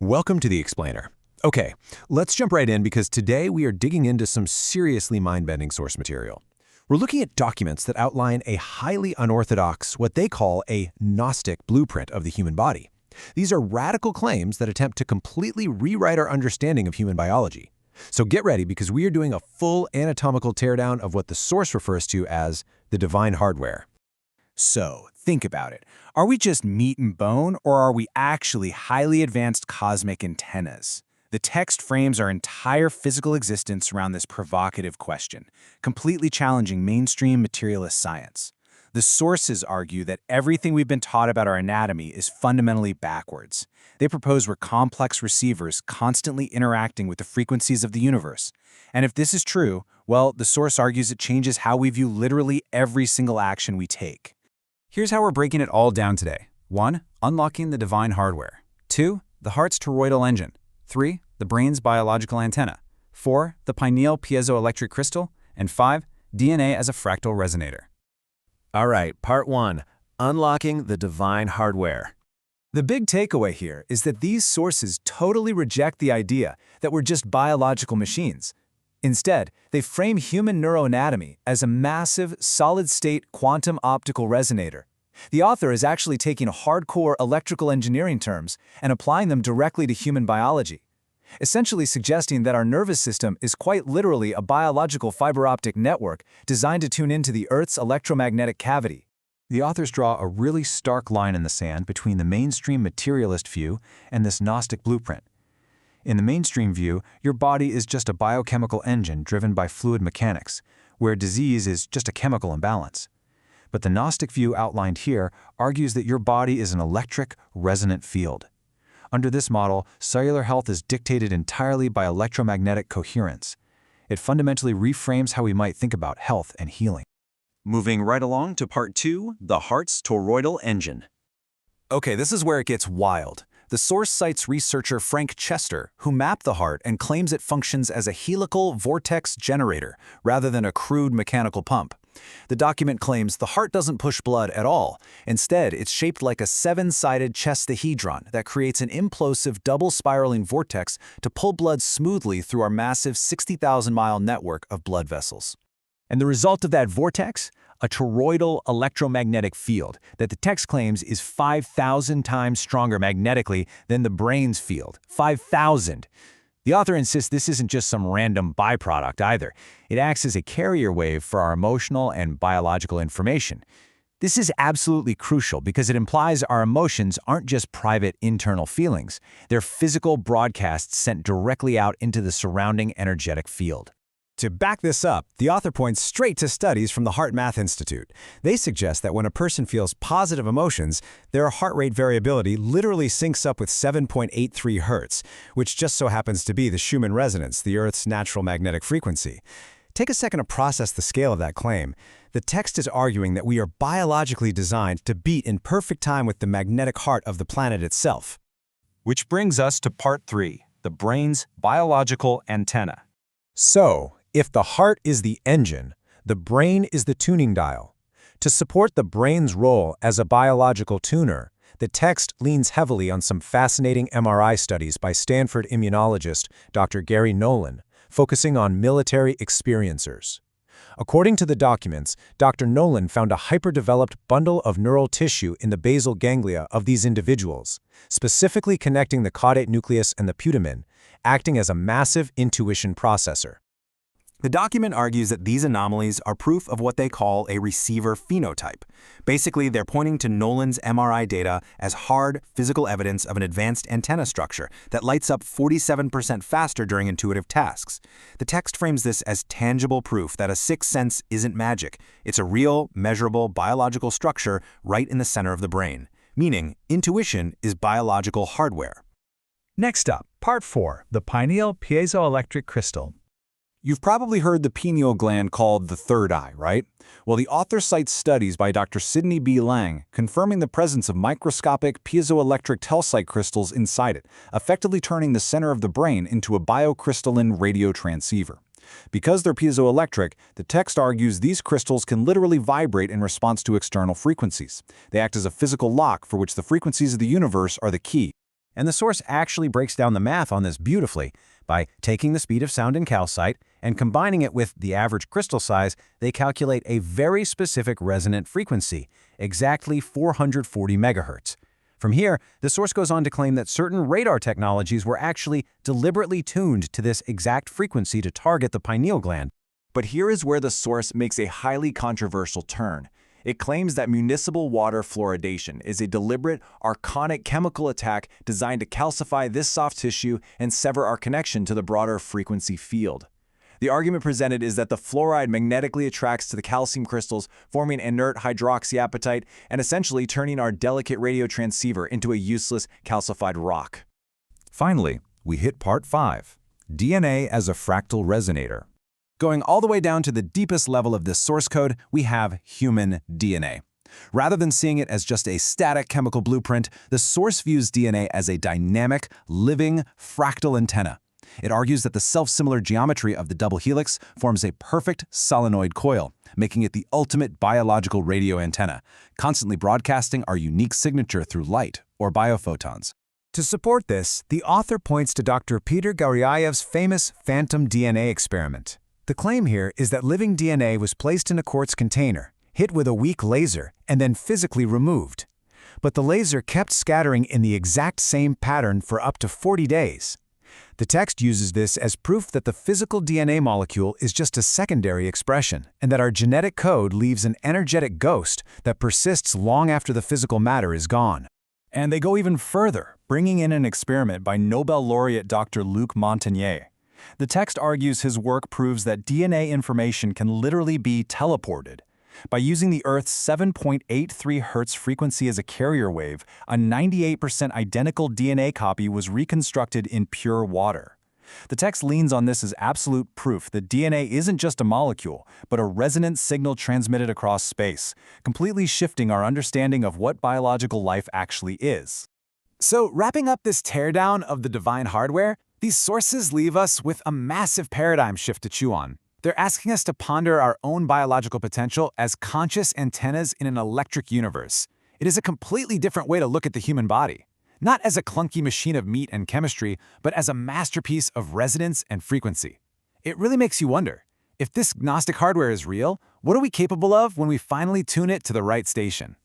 Welcome to The Explainer. Okay, let's jump right in because today we are digging into some seriously mind-bending source material. We're looking at documents that outline a highly unorthodox, what they call a Gnostic blueprint of the human body. These are radical claims that attempt to completely rewrite our understanding of human biology. So get ready because we are doing a full anatomical teardown of what the source refers to as the divine hardware. So, think about it. Are we just meat and bone, or are we actually highly advanced cosmic antennas? The text frames our entire physical existence around this provocative question, completely challenging mainstream materialist science. The sources argue that everything we've been taught about our anatomy is fundamentally backwards. They propose we're complex receivers constantly interacting with the frequencies of the universe. And if this is true, well, the source argues it changes how we view literally every single action we take. Here's how we're breaking it all down today. 1. Unlocking the divine hardware. 2. The heart's toroidal engine. 3. The brain's biological antenna. 4. The pineal piezoelectric crystal. And 5. DNA as a fractal resonator. All right, part 1, unlocking the divine hardware. The big takeaway here is that these sources totally reject the idea that we're just biological machines. Instead, they frame human neuroanatomy as a massive, solid-state quantum optical resonator. The author is actually taking hardcore electrical engineering terms and applying them directly to human biology, essentially suggesting that our nervous system is quite literally a biological fiber optic network designed to tune into the Earth's electromagnetic cavity. The authors draw a really stark line in the sand between the mainstream materialist view and this Gnostic blueprint. In the mainstream view, your body is just a biochemical engine driven by fluid mechanics, where disease is just a chemical imbalance. But the Gnostic view outlined here argues that your body is an electric, resonant field. Under this model, cellular health is dictated entirely by electromagnetic coherence. It fundamentally reframes how we might think about health and healing. Moving right along to part 2, the heart's toroidal engine. Okay, this is where it gets wild. The source cites researcher Frank Chester, who mapped the heart and claims it functions as a helical vortex generator rather than a crude mechanical pump. The document claims the heart doesn't push blood at all. Instead, it's shaped like a 7-sided chestahedron that creates an implosive double-spiraling vortex to pull blood smoothly through our massive 60,000-mile network of blood vessels. And the result of that vortex? A toroidal electromagnetic field that the text claims is 5,000 times stronger magnetically than the brain's field. 5,000! The author insists this isn't just some random byproduct either. It acts as a carrier wave for our emotional and biological information. This is absolutely crucial because it implies our emotions aren't just private internal feelings. They're physical broadcasts sent directly out into the surrounding energetic field. To back this up, the author points straight to studies from the Heart Math Institute. They suggest that when a person feels positive emotions, their heart rate variability literally syncs up with 7.83 Hertz, which just so happens to be the Schumann resonance, the Earth's natural magnetic frequency. Take a second to process the scale of that claim. The text is arguing that we are biologically designed to beat in perfect time with the magnetic heart of the planet itself. Which brings us to part 3, the brain's biological antenna. So, if the heart is the engine, the brain is the tuning dial. To support the brain's role as a biological tuner, the text leans heavily on some fascinating MRI studies by Stanford immunologist Dr. Garry Nolan, focusing on military experiencers. According to the documents, Dr. Nolan found a hyperdeveloped bundle of neural tissue in the basal ganglia of these individuals, specifically connecting the caudate nucleus and the putamen, acting as a massive intuition processor. The document argues that these anomalies are proof of what they call a receiver phenotype. Basically, they're pointing to Nolan's MRI data as hard, physical evidence of an advanced antenna structure that lights up 47% faster during intuitive tasks. The text frames this as tangible proof that a sixth sense isn't magic. It's a real, measurable, biological structure right in the center of the brain, meaning intuition is biological hardware. Next up, part 4, the pineal piezoelectric crystal. You've probably heard the pineal gland called the third eye, right? Well, the author cites studies by Dr. Sidney B. Lang confirming the presence of microscopic piezoelectric calcite crystals inside it, effectively turning the center of the brain into a biocrystalline radio transceiver. Because they're piezoelectric, the text argues these crystals can literally vibrate in response to external frequencies. They act as a physical lock for which the frequencies of the universe are the key. And the source actually breaks down the math on this beautifully. By taking the speed of sound in calcite and combining it with the average crystal size, they calculate a very specific resonant frequency, exactly 440 megahertz. From here, the source goes on to claim that certain radar technologies were actually deliberately tuned to this exact frequency to target the pineal gland. But here is where the source makes a highly controversial turn. It claims that municipal water fluoridation is a deliberate, archonic chemical attack designed to calcify this soft tissue and sever our connection to the broader frequency field. The argument presented is that the fluoride magnetically attracts to the calcium crystals, forming inert hydroxyapatite and essentially turning our delicate radio transceiver into a useless calcified rock. Finally, we hit part 5, DNA as a fractal resonator. Going all the way down to the deepest level of this source code, we have human DNA. Rather than seeing it as just a static chemical blueprint, the source views DNA as a dynamic, living, fractal antenna. It argues that the self-similar geometry of the double helix forms a perfect solenoid coil, making it the ultimate biological radio antenna, constantly broadcasting our unique signature through light or biophotons. To support this, the author points to Dr. Peter Garry's famous phantom DNA experiment. The claim here is that living DNA was placed in a quartz container, hit with a weak laser, and then physically removed. But the laser kept scattering in the exact same pattern for up to 40 days. The text uses this as proof that the physical DNA molecule is just a secondary expression, and that our genetic code leaves an energetic ghost that persists long after the physical matter is gone. And they go even further, bringing in an experiment by Nobel laureate Dr. Luc Montagnier. The text argues his work proves that DNA information can literally be teleported. By using the Earth's 7.83 Hz frequency as a carrier wave, a 98% identical DNA copy was reconstructed in pure water. The text leans on this as absolute proof that DNA isn't just a molecule, but a resonant signal transmitted across space, completely shifting our understanding of what biological life actually is. So, wrapping up this teardown of the divine hardware, these sources leave us with a massive paradigm shift to chew on. They're asking us to ponder our own biological potential as conscious antennas in an electric universe. It is a completely different way to look at the human body. Not as a clunky machine of meat and chemistry, but as a masterpiece of resonance and frequency. It really makes you wonder, if this Gnostic hardware is real, what are we capable of when we finally tune it to the right station?